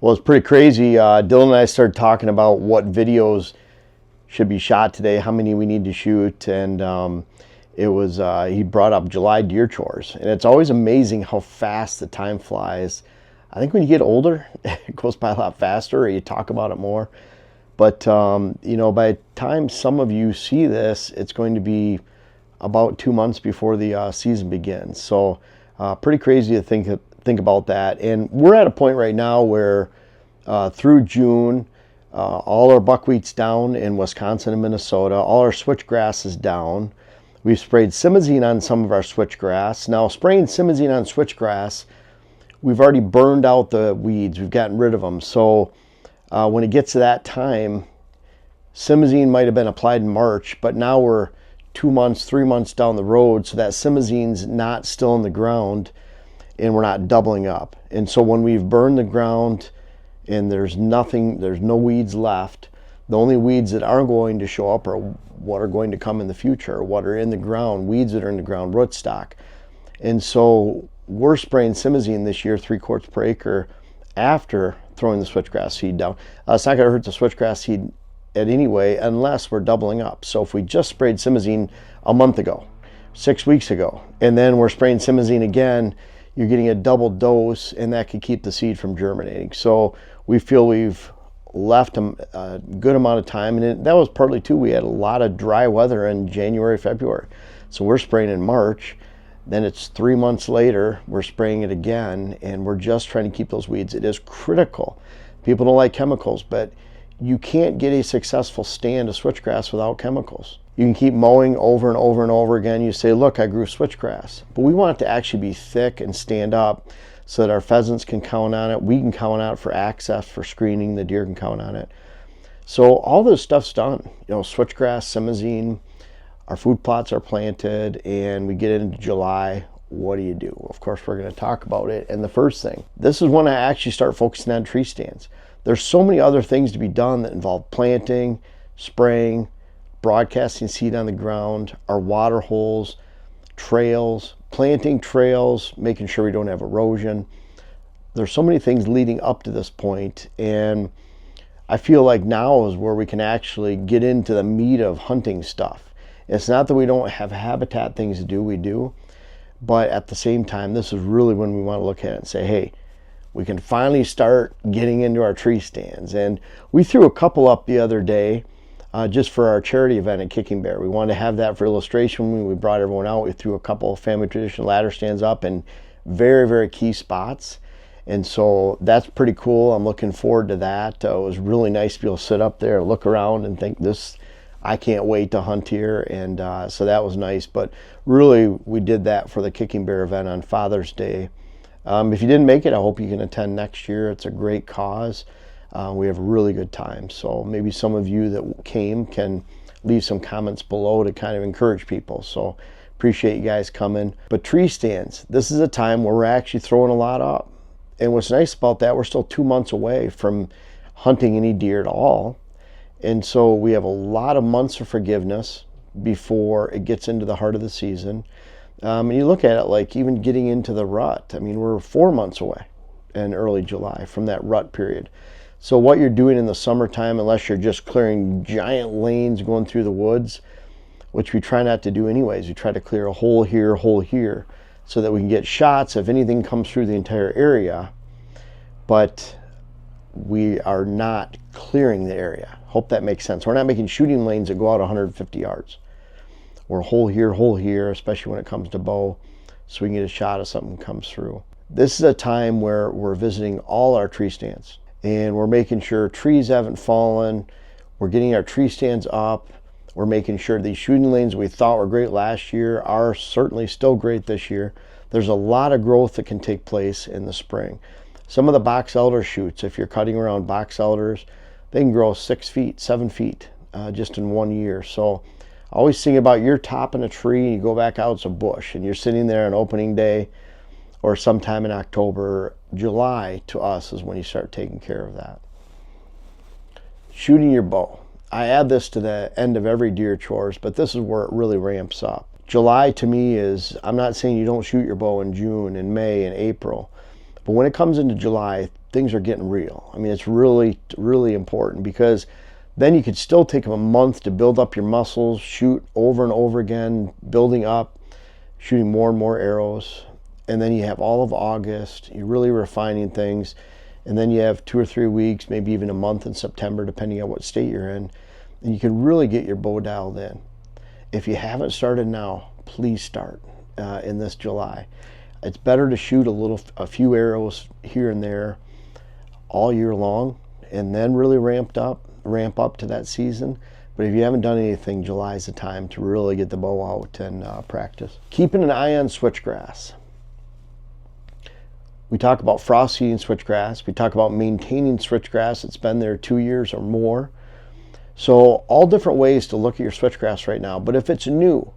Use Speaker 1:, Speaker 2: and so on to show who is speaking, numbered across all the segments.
Speaker 1: Well, it's pretty crazy. Dylan and I started talking about what videos should be shot today, how many we need to shoot, and he brought up July deer chores, and it's always amazing how fast the time flies. I think when you get older, it goes by a lot faster, or you talk about it more. But by the time some of you see this, it's going to be about 2 months before the season begins. So pretty crazy to think about that. And we're at a point right now where through June, all our buckwheat's down in Wisconsin and Minnesota. All our switchgrass is down. We've sprayed simazine on some of our switchgrass. Now, spraying simazine on switchgrass, we've already burned out the weeds. We've gotten rid of them. So when it gets to that time, simazine might have been applied in March, but now we're 2 months, 3 months down the road, so that simazine's not still in the ground and we're not doubling up. And so when we've burned the ground and there's no weeds left, the only weeds that aren't going to show up are what are going to come in the future, what are in the ground, weeds that are in the ground, rootstock. And so we're spraying simazine this year, 3 quarts per acre, after throwing the switchgrass seed down. It's not going to hurt the switchgrass seed anyway, unless we're doubling up. So if we just sprayed simazine a month ago, 6 weeks ago, and then we're spraying simazine again, you're getting a double dose, and that could keep the seed from germinating. So we feel we've left a good amount of time, and that was partly too, we had a lot of dry weather in January, February. So we're spraying in March, then it's 3 months later, we're spraying it again, and we're just trying to keep those weeds. It is critical. People don't like chemicals, but you can't get a successful stand of switchgrass without chemicals. You can keep mowing over and over and over again. You say, look, I grew switchgrass. But we want it to actually be thick and stand up so that our pheasants can count on it. We can count on it for access, for screening. The deer can count on it. So all this stuff's done. Switchgrass, simazine, our food plots are planted, and we get into July. What do you do? Of course, we're going to talk about it. And the first thing, this is when I actually start focusing on tree stands. There's so many other things to be done that involve planting, spraying, broadcasting seed on the ground, our water holes, trails, planting trails, making sure we don't have erosion. There's so many things leading up to this point, and I feel like now is where we can actually get into the meat of hunting stuff. It's not that we don't have habitat things to do, we do, but at the same time, this is really when we want to look at it and say, hey, we can finally start getting into our tree stands. And we threw a couple up the other day just for our charity event at Kicking Bear. We wanted to have that for illustration. When we brought everyone out, we threw a couple of family tradition ladder stands up in very, very key spots. And so that's pretty cool. I'm looking forward to that. It was really nice to be able to sit up there, look around and think I can't wait to hunt here. And so that was nice. But really, we did that for the Kicking Bear event on Father's Day. If you didn't make it, I hope you can attend next year. It's a great cause. We have a really good time. So maybe some of you that came can leave some comments below to kind of encourage people. So appreciate you guys coming. But tree stands, this is a time where we're actually throwing a lot up. And what's nice about that, we're still 2 months away from hunting any deer at all. And so we have a lot of months of forgiveness before it gets into the heart of the season. And you look at it like even getting into the rut. I mean, we're 4 months away in early July from that rut period. So what you're doing in the summertime, unless you're just clearing giant lanes going through the woods, which we try not to do anyways, we try to clear a hole here, so that we can get shots if anything comes through the entire area. But we are not clearing the area. Hope that makes sense. We're not making shooting lanes that go out 150 yards. Or hole here, especially when it comes to bow, so we can get a shot if something comes through. This is a time where we're visiting all our tree stands, and we're making sure trees haven't fallen. We're getting our tree stands up. We're making sure these shooting lanes we thought were great last year are certainly still great this year. There's a lot of growth that can take place in the spring. Some of the box elder shoots, if you're cutting around box elders, they can grow 6 feet, 7 feet just in 1 year. So always think about you're topping a tree and you go back out, it's a bush, and you're sitting there on opening day or sometime in October. July to us is when you start taking care of that. Shooting your bow. I add this to the end of every deer chores, but this is where it really ramps up. July to me is, I'm not saying you don't shoot your bow in June and May and April, but when it comes into July, things are getting real. I mean, it's really, really important, because then you could still take a month to build up your muscles, shoot over and over again, building up, shooting more and more arrows. And then you have all of August, you're really refining things. And then you have 2 or 3 weeks, maybe even a month in September, depending on what state you're in. And you can really get your bow dialed in. If you haven't started now, please start in this July. It's better to shoot a few arrows here and there all year long, and then really ramp up to that season. But if you haven't done anything, July is the time to really get the bow out and practice. Keeping an eye on switchgrass. We talk about frost heating switchgrass. We talk about maintaining switchgrass that's been there 2 years or more. So all different ways to look at your switchgrass right now. But if it's new,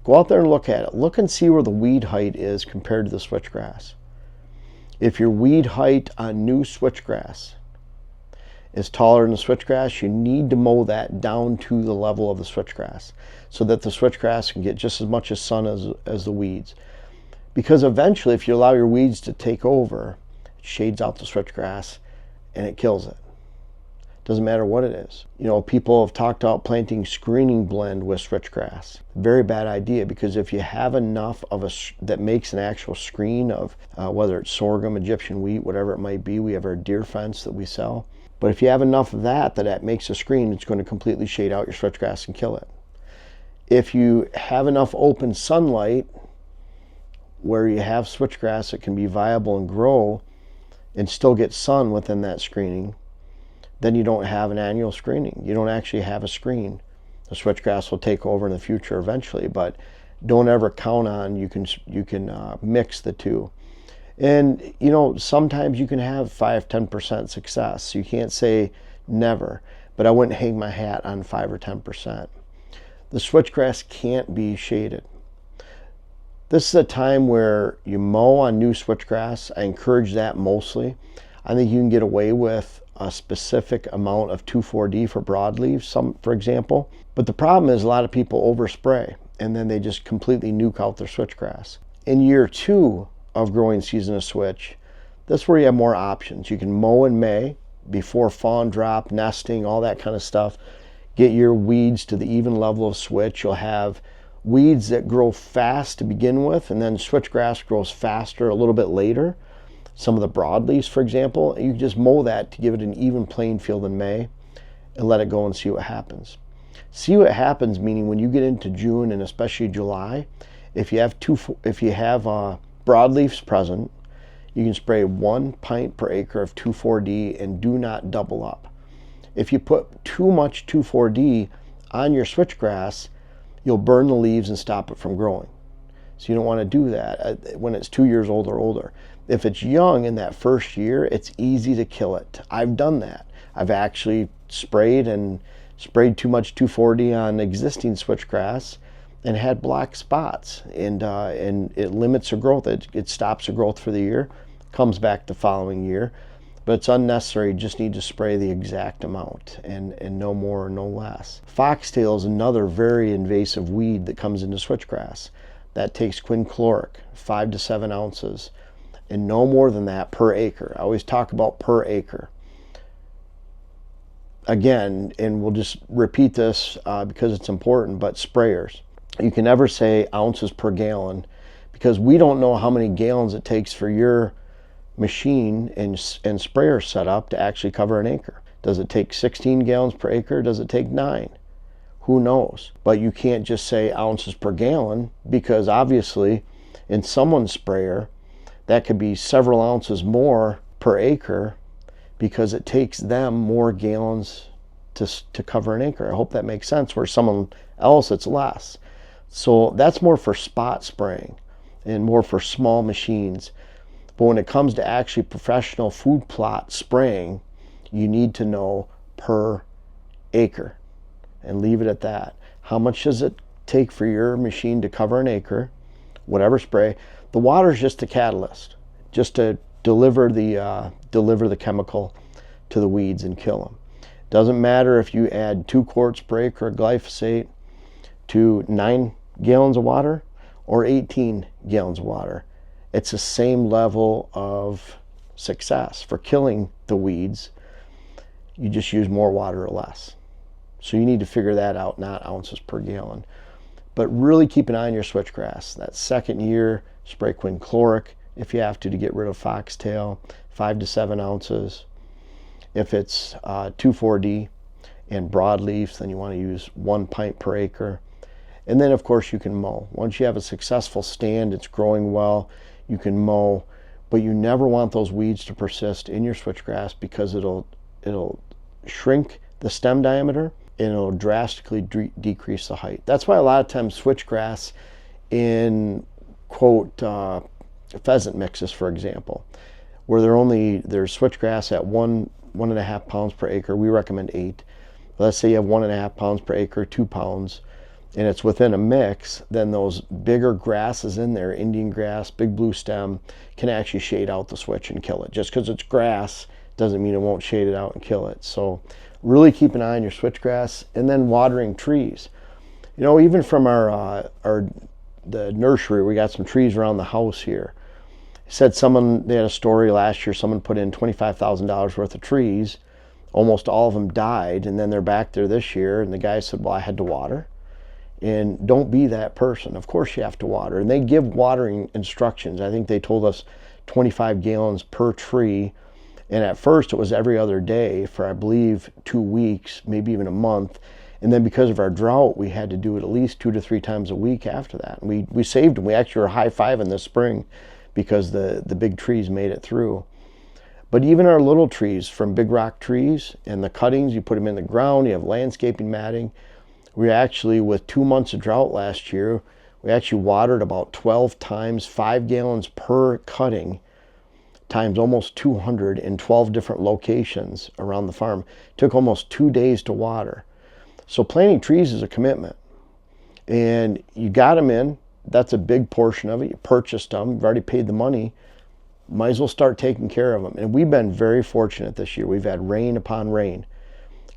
Speaker 1: go out there and look at it. Look and see where the weed height is compared to the switchgrass. If your weed height on new switchgrass is taller than the switchgrass, you need to mow that down to the level of the switchgrass so that the switchgrass can get just as much sun as the weeds. Because eventually, if you allow your weeds to take over, it shades out the switchgrass and it kills it. Doesn't matter what it is. You know, people have talked about planting screening blend with switchgrass. Very bad idea, because if you have enough of that makes an actual screen of whether it's sorghum, Egyptian wheat, whatever it might be. We have our deer fence that we sell. But if you have enough of that makes a screen, it's going to completely shade out your switchgrass and kill it. If you have enough open sunlight where you have switchgrass that can be viable and grow and still get sun within that screening, then you don't have an annual screening. You don't actually have a screen. The switchgrass will take over in the future eventually, but don't ever count on you can mix the two. And you know, sometimes you can have 5-10% success. You can't say never, but I wouldn't hang my hat on 5 or 10%. The switchgrass can't be shaded. This is a time where you mow on new switchgrass. I encourage that mostly. I think you can get away with a specific amount of 2,4-D for broadleaves, for example. But the problem is a lot of people overspray and then they just completely nuke out their switchgrass. In year 2 of growing season of switch, that's where you have more options. You can mow in May before fawn drop, nesting, all that kind of stuff. Get your weeds to the even level of switch. You'll have weeds that grow fast to begin with, and then switchgrass grows faster a little bit later. Some of the broadleaves, for example, you can just mow that to give it an even playing field in May and let it go and see what happens. See what happens, meaning when you get into June and especially July, if you have broadleaves present, you can spray 1 pint per acre of 2,4-D and do not double up. If you put too much 2,4-D on your switchgrass, you'll burn the leaves and stop it from growing. So you don't want to do that when it's 2 years old or older. If it's young in that first year, it's easy to kill it. I've done that. I've actually sprayed too much 2,4-D on existing switchgrass and had black spots, and it limits the growth. It stops the growth for the year, comes back the following year. But it's unnecessary. You just need to spray the exact amount and no more or no less. Foxtail is another very invasive weed that comes into switchgrass. That takes quinchloric, 5 to 7 ounces, and no more than that per acre. I always talk about per acre. Again, and we'll just repeat this because it's important, but sprayers. You can never say ounces per gallon, because we don't know how many gallons it takes for your machine and sprayer setup to actually cover an acre. Does it take 16 gallons per acre? Does it take 9? Who knows? But you can't just say ounces per gallon, because obviously in someone's sprayer that could be several ounces more per acre, because it takes them more gallons to cover an acre. I hope that makes sense. Where someone else it's less. So that's more for spot spraying and more for small machines. But when it comes to actually professional food plot spraying, you need to know per acre and leave it at that. How much does it take for your machine to cover an acre, whatever spray? The water is just the catalyst, just to deliver the chemical to the weeds and kill them. Doesn't matter if you add 2 quarts per acre of glyphosate to 9 gallons of water or 18 gallons of water. It's the same level of success for killing the weeds. You just use more water or less. So you need to figure that out, not ounces per gallon. But really keep an eye on your switchgrass. That second year, spray quinchloric if you have to get rid of foxtail, 5 to 7 ounces. If it's 2,4-D and broadleaf, then you want to use 1 pint per acre. And then of course you can mow. Once you have a successful stand, it's growing well, you can mow, but you never want those weeds to persist in your switchgrass because it'll shrink the stem diameter and it'll drastically decrease the height. That's why a lot of times switchgrass in quote pheasant mixes, for example, where there's switchgrass at 1.5 pounds per acre, we recommend 8. Let's say you have 1.5 pounds per acre, 2 pounds, and it's within a mix, then those bigger grasses in there, Indian grass, big blue stem, can actually shade out the switch and kill it. Just because it's grass doesn't mean it won't shade it out and kill it. So really keep an eye on your switchgrass, and then watering trees. You know, even from the nursery, we got some trees around the house here. Said they had a story last year, someone put in $25,000 worth of trees. Almost all of them died, and then they're back there this year, and the guy said, well, I had to water. And don't be that person. Of course you have to water. And they give watering instructions. I think they told us 25 gallons per tree. And at first it was every other day for, I believe, 2 weeks, maybe even a month. And then because of our drought, we had to do it at least 2 to 3 times a week after that. And we saved them. We actually were high-fiving this spring because the big trees made it through. But even our little trees, from big rock trees and the cuttings, you put them in the ground, you have landscaping matting. We actually, with 2 months of drought last year, we actually watered about 12 times, 5 gallons per cutting, times almost 200 in 12 different locations around the farm. It took almost 2 days to water. So planting trees is a commitment. And you got them in. That's a big portion of it. You purchased them. You've already paid the money. Might as well start taking care of them. And we've been very fortunate this year. We've had rain upon rain.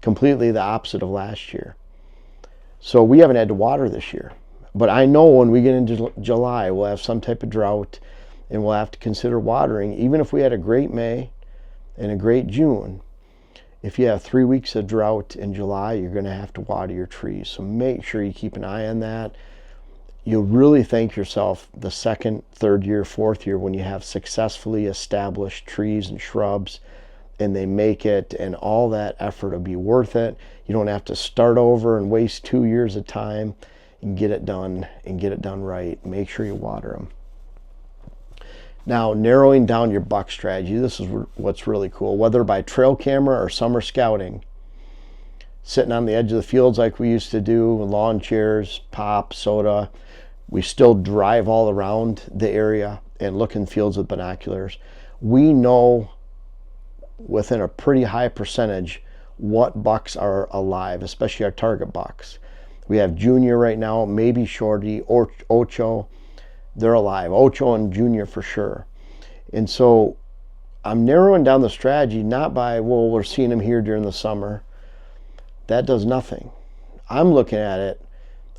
Speaker 1: Completely the opposite of last year. So we haven't had to water this year. But I know when we get into July, we'll have some type of drought and we'll have to consider watering. Even if we had a great May and a great June, if you have 3 weeks of drought in July, you're going to have to water your trees. So make sure you keep an eye on that. You'll really thank yourself the second, third year, fourth year when you have successfully established trees and shrubs and they make it, and all that effort will be worth it. You don't have to start over and waste 2 years of time and get it done right. Make sure you water them. Now, narrowing down your buck strategy, this is what's really cool. Whether by trail camera or summer scouting, sitting on the edge of the fields like we used to do, lawn chairs, pop, soda, we still drive all around the area and look in fields with binoculars. We know within a pretty high percentage what bucks are alive, especially our target bucks. We have Junior right now, maybe Shorty, or Ocho. They're alive. Ocho and Junior for sure. And so I'm narrowing down the strategy not by, well, we're seeing them here during the summer. That does nothing. I'm looking at it.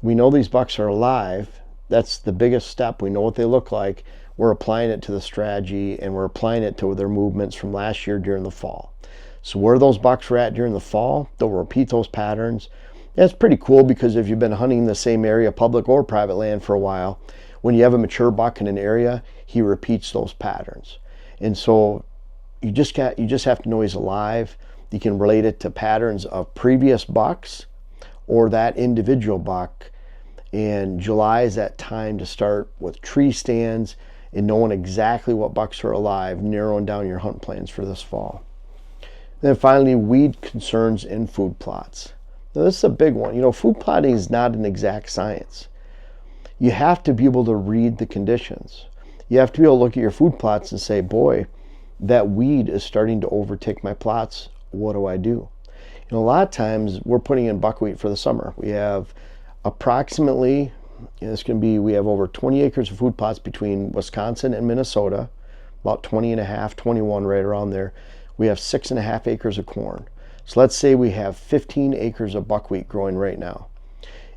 Speaker 1: We know these bucks are alive. That's the biggest step. We know what they look like. We're applying it to the strategy, and we're applying it to their movements from last year during the fall. So where those bucks were at during the fall, they'll repeat those patterns. And it's pretty cool because if you've been hunting the same area, public or private land, for a while, when you have a mature buck in an area, he repeats those patterns. And so you just have to know he's alive. You can relate it to patterns of previous bucks or that individual buck. And July is that time to start with tree stands and knowing exactly what bucks are alive, narrowing down your hunt plans for this fall. Then finally, weed concerns in food plots. Now this is a big one. You know, food plotting is not an exact science. You have to be able to read the conditions. You have to be able to look at your food plots and say, boy, that weed is starting to overtake my plots. What do I do? You know, a lot of times we're putting in buckwheat for the summer. We have approximately, we have over 20 acres of food plots between Wisconsin and Minnesota, about 20 and a half, 21, right around there. We have 6.5 acres of corn. So let's say we have 15 acres of buckwheat growing right now.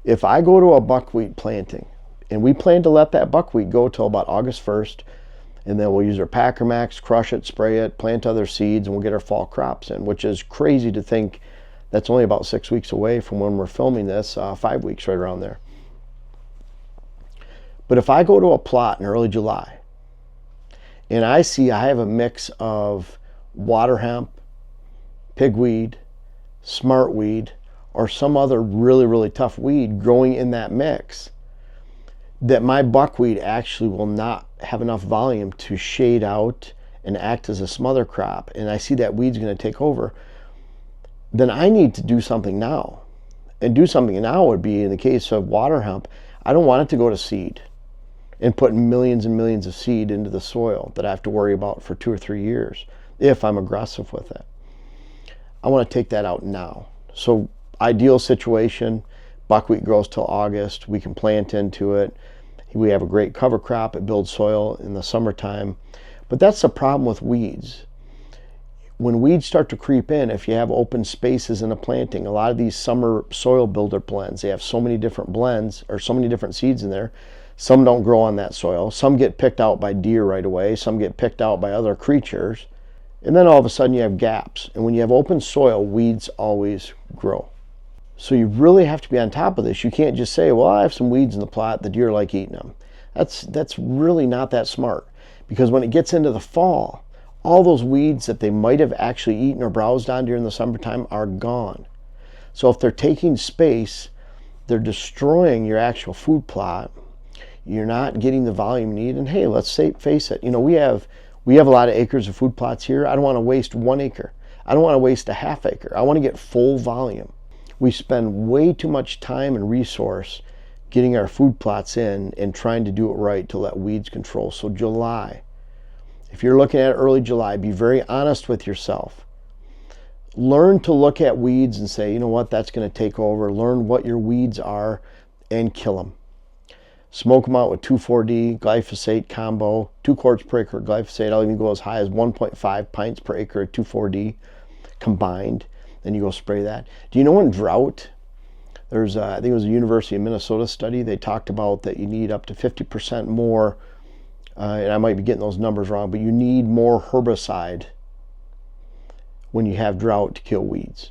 Speaker 1: If I go to a buckwheat planting, and we plan to let that buckwheat go till about August 1st, And then we'll use our Packer Max, crush it, spray it, plant other seeds, and we'll get our fall crops in, which is crazy to think that's only about 6 weeks away from when we're filming this, 5 weeks right around there. But if I go to a plot in early July and I see I have a mix of water hemp, pigweed, smartweed, or some other really, really tough weed growing in that mix, that my buckwheat actually will not have enough volume to shade out and act as a smother crop, and I see that weed's going to take over, then I need to do something now. And do something now would be, in the case of water hemp, I don't want it to go to seed and put millions and millions of seed into the soil that I have to worry about for 2 or 3 years if I'm aggressive with it. I want to take that out now. So ideal situation, buckwheat grows till August. We can plant into it. We have a great cover crop. It builds soil in the summertime. But that's the problem with weeds. When weeds start to creep in, if you have open spaces in a planting, a lot of these summer soil builder blends, they have so many different blends or so many different seeds in there. Some don't grow on that soil. Some get picked out by deer right away. Some get picked out by other creatures. And then all of a sudden you have gaps. And when you have open soil, weeds always grow. So you really have to be on top of this. You can't just say, well, I have some weeds in the plot, the deer like eating them. That's really not that smart. Because when it gets into the fall, all those weeds that they might have actually eaten or browsed on during the summertime are gone. So if they're taking space, they're destroying your actual food plot. You're not getting the volume you need. And hey, let's face it, we have a lot of acres of food plots here. I don't want to waste 1 acre. I don't want to waste a half acre. I want to get full volume. We spend way too much time and resource getting our food plots in and trying to do it right to let weeds control. So July, if you're looking at early July, be very honest with yourself. Learn to look at weeds and say, you know what, that's going to take over. Learn what your weeds are and kill them. Smoke them out with 2,4-D glyphosate combo, 2 quarts per acre glyphosate. I'll even go as high as 1.5 pints per acre of 2,4-D combined. Then you go spray that. Do you know in drought, there's I think it was a University of Minnesota study, they talked about that you need up to 50% more, and I might be getting those numbers wrong, but you need more herbicide when you have drought to kill weeds,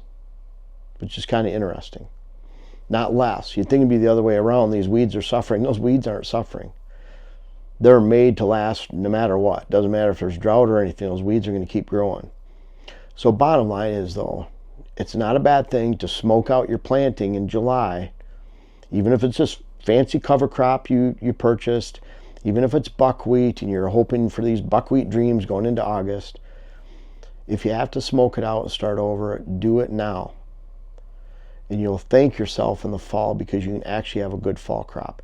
Speaker 1: which is kind of interesting. Not less. You'd think it'd be the other way around. These weeds are suffering. Those weeds aren't suffering. They're made to last no matter what. Doesn't matter if there's drought or anything. Those weeds are going to keep growing. So bottom line is, though, it's not a bad thing to smoke out your planting in July, even if it's just fancy cover crop you purchased, even if it's buckwheat and you're hoping for these buckwheat dreams going into August. If you have to smoke it out and start over, do it now. And you'll thank yourself in the fall because you can actually have a good fall crop.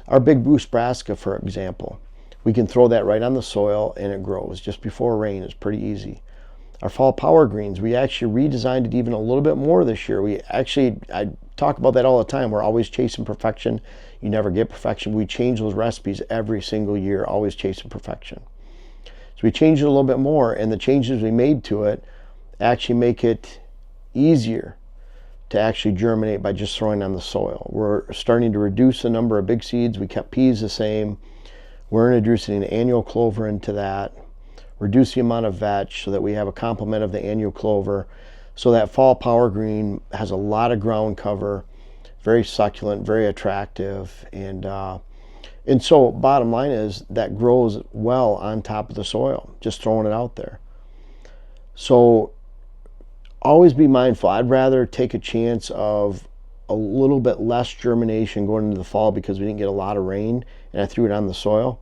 Speaker 1: Our big Bruce brassica, for example, we can throw that right on the soil and it grows just before rain. It's pretty easy. Our fall power greens, we actually redesigned it even a little bit more this year. I talk about that all the time. We're always chasing perfection. You never get perfection. We change those recipes every single year, always chasing perfection. So we changed it a little bit more, and the changes we made to it actually make it easier to actually germinate by just throwing on the soil. We're starting to reduce the number of big seeds. We kept peas the same. We're introducing an annual clover into that. Reduce the amount of vetch so that we have a complement of the annual clover. So that fall power green has a lot of ground cover, very succulent, very attractive, and so bottom line is that grows well on top of the soil, just throwing it out there. So always be mindful. I'd rather take a chance of a little bit less germination going into the fall because we didn't get a lot of rain and I threw it on the soil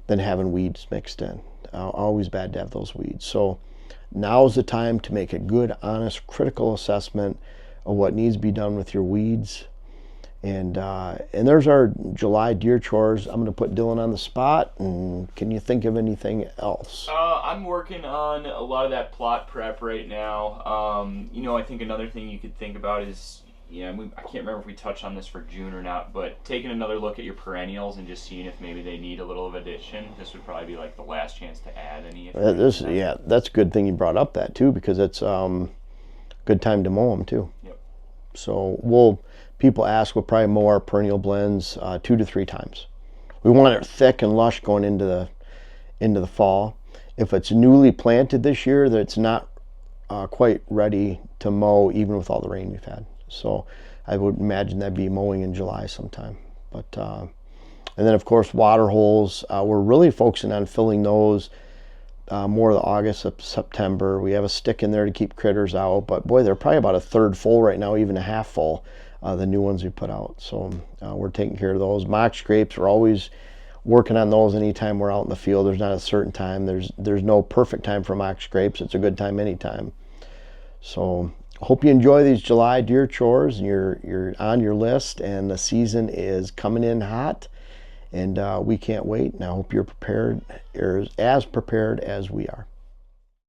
Speaker 1: than having weeds mixed in. Always bad to have those weeds. So now's the time to make a good, honest, critical assessment of what needs to be done with your weeds. And there's our July deer chores. I'm going to put Dylan on the spot. And can you think of anything else?
Speaker 2: I'm working on a lot of that plot prep right now. I think another thing you could think about is, I can't remember if we touched on this for June or not, but taking another look at your perennials and just seeing if maybe they need a little of addition. This would probably be like the last chance to add any.
Speaker 1: That's a good thing you brought up that too, because it's good time to mow them too.
Speaker 2: Yep.
Speaker 1: So people ask, we'll probably mow our perennial blends 2 to 3 times. We want it thick and lush going into into the fall. If it's newly planted this year, that it's not quite ready to mow, even with all the rain we've had. So I would imagine that'd be mowing in July sometime. But and then of course water holes, we're really focusing on filling those more of the August, September. We have a stick in there to keep critters out, but boy, they're probably about a third full right now, even a half full, the new ones we put out. So we're taking care of those. Mock scrapes, we're always working on those anytime we're out in the field. There's not a certain time. There's no perfect time for mock scrapes. It's a good time anytime. So hope you enjoy these July deer chores, and you're on your list, and the season is coming in hot, and we can't wait. And I hope you're prepared, or as prepared as we are.